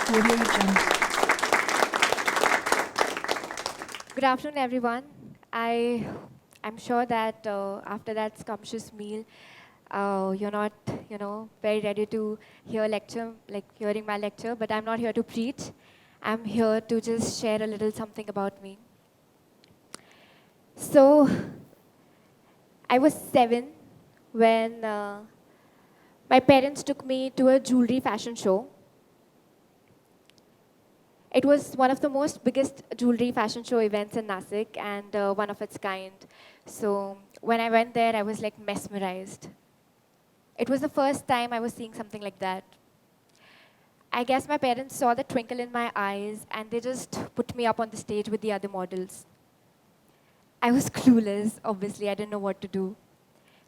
Audio Jungle. Good afternoon, everyone. I'm sure that after that scrumptious meal, you're not, very ready to hear lecture, like hearing my lecture. But I'm not here to preach. I'm here to just share a little something about me. So, I was 7 when my parents took me to a jewelry fashion show. It was one of the most biggest jewelry fashion show events in Nasik and one of its kind. So when I went there, I was like mesmerized. It was the first time I was seeing something like that. I guess my parents saw the twinkle in my eyes and they just put me up on the stage with the other models. I was clueless, obviously, I didn't know what to do.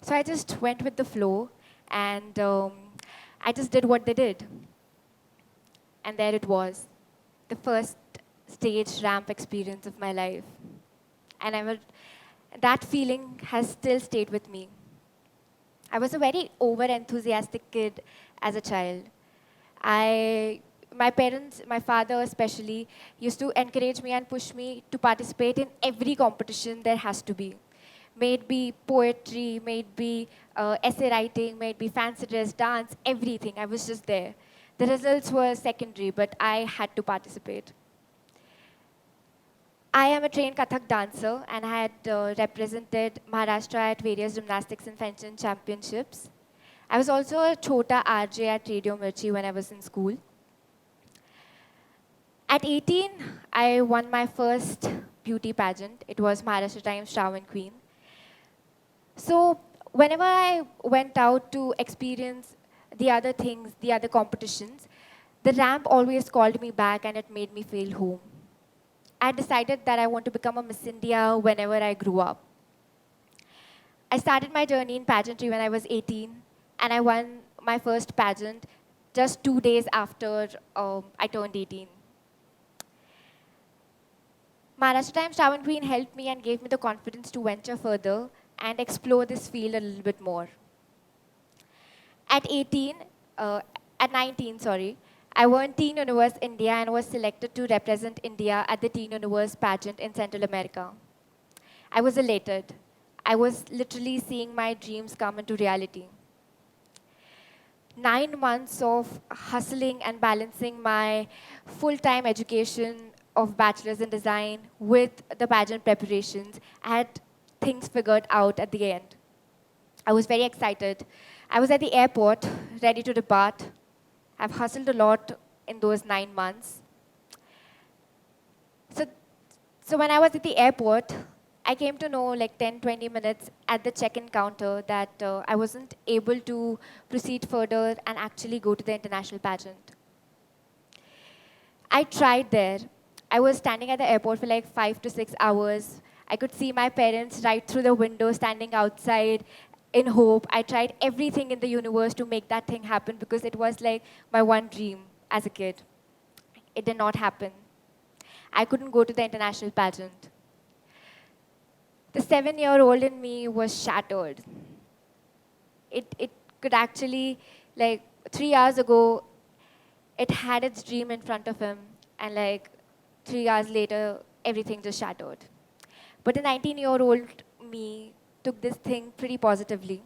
So I just went with the flow and I just did what they did. And there it was, the first stage ramp experience of my life. And that feeling has still stayed with me. I was a very over-enthusiastic kid as a child. My parents, my father especially, used to encourage me and push me to participate in every competition there has to be. May it be poetry, may it be essay writing, may it be fancy dress, dance, everything. I was just there. The results were secondary, but I had to participate. I am a trained Kathak dancer and I had represented Maharashtra at various gymnastics and fencing championships. I was also a Chota RJ at Radio Mirchi when I was in school. At 18, I won my first beauty pageant. It was Maharashtra Times Shravan Queen. So whenever I went out to experience the other things, the other competitions, the ramp always called me back and it made me feel home. I decided that I want to become a Miss India whenever I grew up. I started my journey in pageantry when I was 18, and I won my first pageant just 2 days after I turned 18. Maharashtra Times Shravan Queen helped me and gave me the confidence to venture further and explore this field a little bit more. At 18, at 19, sorry, I won Teen Universe India and was selected to represent India at the Teen Universe pageant in Central America. I was elated. I was literally seeing my dreams come into reality. 9 months of hustling and balancing my full-time education of bachelor's in design with the pageant preparations, I had things figured out at the end. I was very excited. I was at the airport, ready to depart. I've hustled a lot in those 9 months. So when I was at the airport, I came to know like 10, 20 minutes at the check-in counter that I wasn't able to proceed further and actually go to the international pageant. I tried there. I was standing at the airport for like 5 to 6 hours. I could see my parents right through the window standing outside in hope. I tried everything in the universe to make that thing happen because it was like my one dream as a kid. It did not happen. I couldn't go to the international pageant. The 7-year-old in me was shattered. It could actually, like 3 hours ago, it had its dream in front of him, and like 3 hours later, everything just shattered. But the 19-year-old me took this thing pretty positively.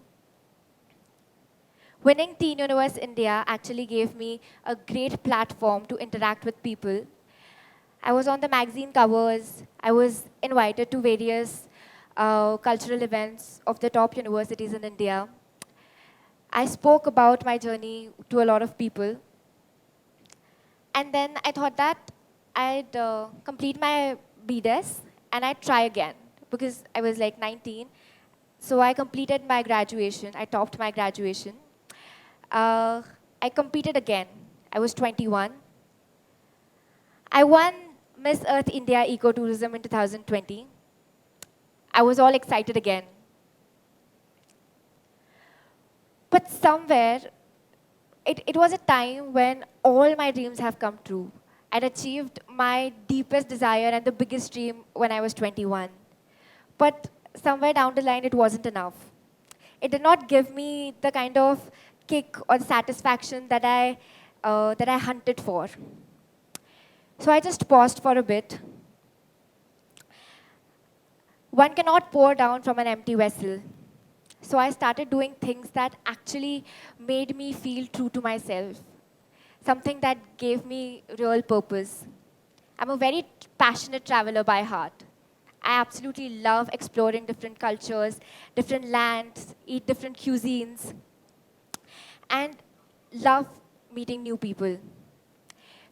Winning Teen Universe India actually gave me a great platform to interact with people. I was on the magazine covers. I was invited to various cultural events of the top universities in India. I spoke about my journey to a lot of people. And then I thought that I'd complete my BDes and I'd try again because I was like 19. So I completed my graduation. I topped my graduation. I competed again. I was 21. I won Miss Earth India Ecotourism in 2020. I was all excited again. But somewhere, it was a time when all my dreams have come true. I'd achieved my deepest desire and the biggest dream when I was 21. But somewhere down the line, it wasn't enough. It did not give me the kind of kick or satisfaction that I hunted for. So I just paused for a bit. One cannot pour down from an empty vessel. So I started doing things that actually made me feel true to myself, something that gave me real purpose. I'm a very passionate traveler by heart. I absolutely love exploring different cultures, different lands, eat different cuisines, and love meeting new people.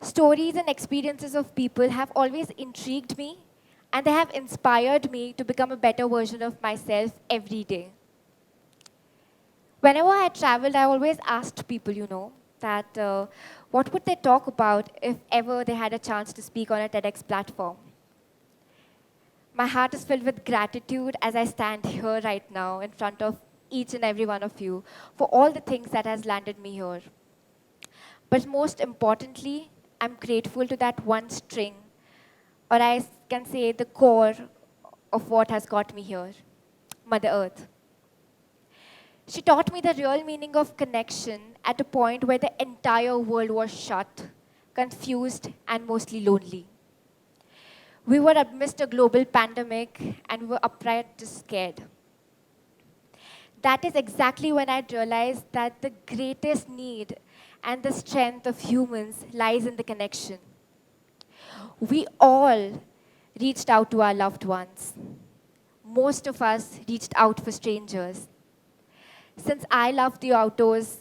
Stories and experiences of people have always intrigued me, and they have inspired me to become a better version of myself every day. Whenever I traveled, I always asked people, that what would they talk about if ever they had a chance to speak on a TEDx platform. My heart is filled with gratitude as I stand here right now in front of each and every one of you for all the things that has landed me here. But most importantly, I'm grateful to that one string, or I can say the core of what has got me here, Mother Earth. She taught me the real meaning of connection at a point where the entire world was shut, confused, and mostly lonely. We were amidst a global pandemic and we were upright just scared. That is exactly when I realized that the greatest need and the strength of humans lies in the connection. We all reached out to our loved ones. Most of us reached out for strangers. Since I love the outdoors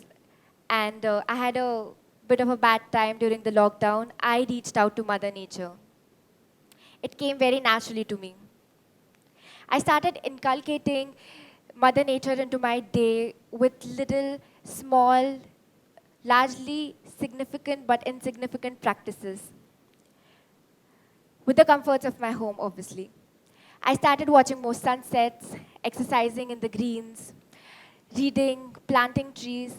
and I had a bit of a bad time during the lockdown, I reached out to Mother Nature. It came very naturally to me. I started inculcating Mother Nature into my day with little, small, largely significant but insignificant practices, with the comforts of my home, obviously. I started watching more sunsets, exercising in the greens, reading, planting trees,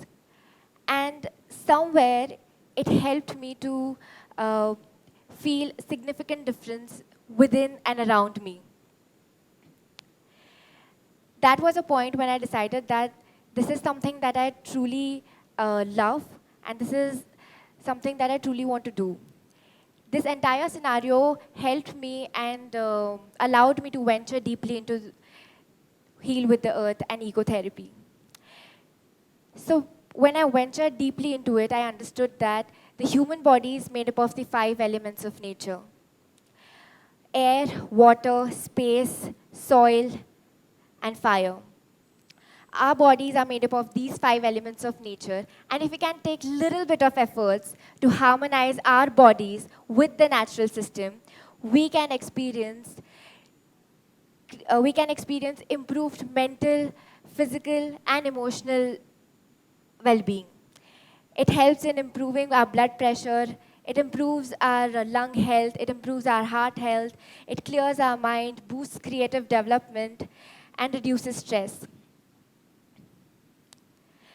and somewhere it helped me to feel significant difference within and around me. That was a point when I decided that this is something that I truly love, and this is something that I truly want to do. This entire scenario helped me and allowed me to venture deeply into Heal with the Earth and ecotherapy. So when I ventured deeply into it, I understood that the human body is made up of the 5 elements of nature: air, water, space, soil, and fire. Our bodies are made up of these 5 elements of nature, and if we can take little bit of efforts to harmonize our bodies with the natural system, we can experience improved mental, physical, and emotional well-being. It helps in improving our blood pressure, it improves our lung health, it improves our heart health, it clears our mind, boosts creative development, and reduces stress.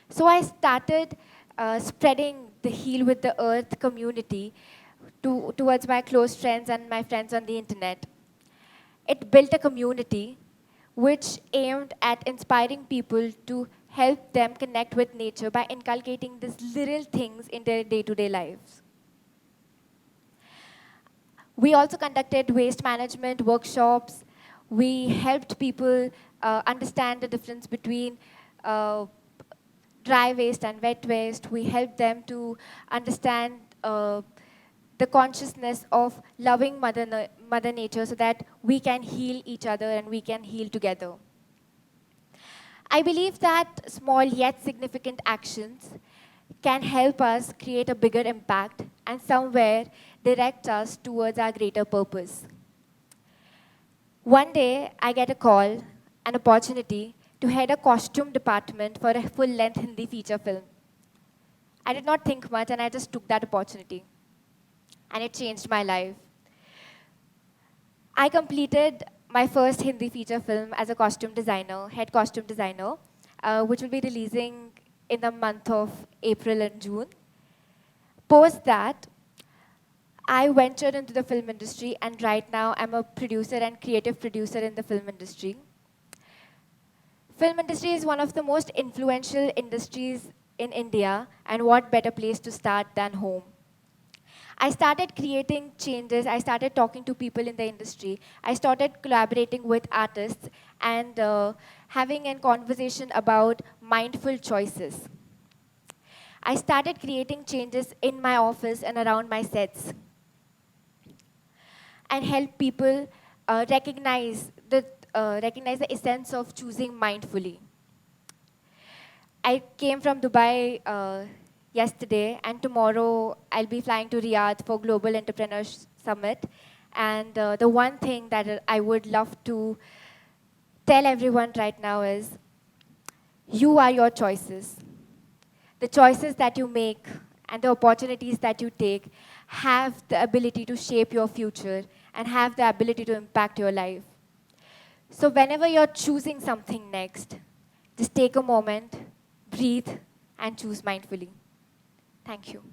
So I started spreading the Heal with the Earth community towards my close friends and my friends on the internet. It built a community which aimed at inspiring people to help them connect with nature by inculcating these little things in their day-to-day lives. We also conducted waste management workshops. We helped people understand the difference between dry waste and wet waste. We help them to understand the consciousness of loving Mother Nature so that we can heal each other and we can heal together. I believe that small yet significant actions can help us create a bigger impact and somewhere direct us towards our greater purpose. One day, I get a call, an opportunity to head a costume department for a full-length Hindi feature film. I did not think much and I just took that opportunity. And it changed my life. I completed my first Hindi feature film as a costume designer, head costume designer, which will be releasing in the month of April and June. Post that, I ventured into the film industry, and right now I'm a producer and creative producer in the film industry. Film industry is one of the most influential industries in India, and what better place to start than home? I started creating changes. I started talking to people in the industry. I started collaborating with artists and having a conversation about mindful choices. I started creating changes in my office and around my sets and help people recognize the essence of choosing mindfully. I came from Dubai yesterday, and tomorrow I'll be flying to Riyadh for Global Entrepreneurs Summit. And the one thing that I would love to tell everyone right now is, you are your choices. The choices that you make and the opportunities that you take have the ability to shape your future and have the ability to impact your life. So whenever you're choosing something next, just take a moment, breathe, and choose mindfully. Thank you.